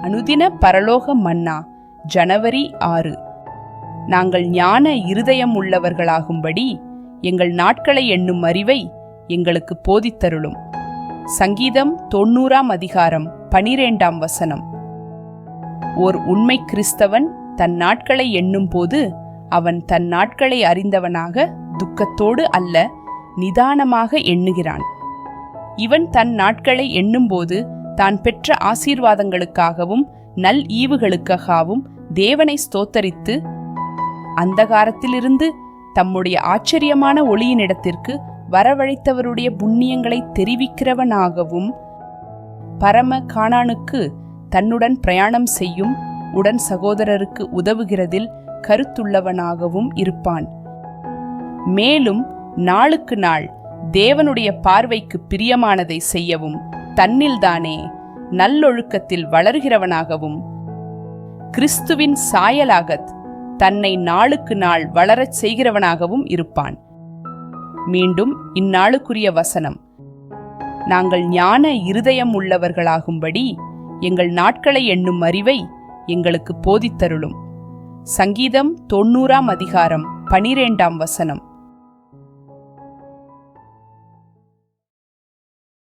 அனுதின பரலோக மன்னா ஜனவரி 6. நாங்கள் ஞான இருதயம் உள்ளவர்களாகும்படி எங்கள் நாட்களை எண்ணும் அறிவை எங்களுக்கு போதித்தருளும். சங்கீதம் 90:12. ஓர் உண்மை கிறிஸ்தவன் தன் நாட்களை எண்ணும் போது அவன் தன் நாட்களை அறிந்தவனாக துக்கத்தோடு அல்ல, நிதானமாக எண்ணுகிறான். இவன் தன் நாட்களை எண்ணும்போது தான் பெற்ற ஆசீர்வாதங்களுக்காகவும் நல் ஈவுகளுக்காகவும் தேவனை ஸ்தோத்தரித்து அந்தகாரத்திலிருந்து தம்முடைய ஆச்சரியமான ஒளியினிடத்திற்கு வரவழைத்தவருடைய புண்ணியங்களை தெரிவிக்கிறவனாகவும் பரம கானானுக்கு தன்னுடன் பிரயாணம் செய்யும் உடன் சகோதரருக்கு உதவுகிறதில் கருத்துள்ளவனாகவும் இருப்பான். மேலும் நாளுக்கு நாள் தேவனுடைய பார்வைக்கு பிரியமானதை செய்யவும் தன்னில்தானே நல்லொழுக்கத்தில் வளர்கிறவனாகவும் கிறிஸ்துவின் சாயலாகத் தன்னை நாளுக்கு நாள் வளரச் செய்கிறவனாகவும் இருப்பான். மீண்டும் இந்நாளுக்குரிய வசனம்: நாங்கள் ஞான இருதயம் உள்ளவர்களாகும்படி எங்கள் நாட்களை எண்ணும் அறிவை எங்களுக்கு போதித்தருளும். சங்கீதம் 90:12.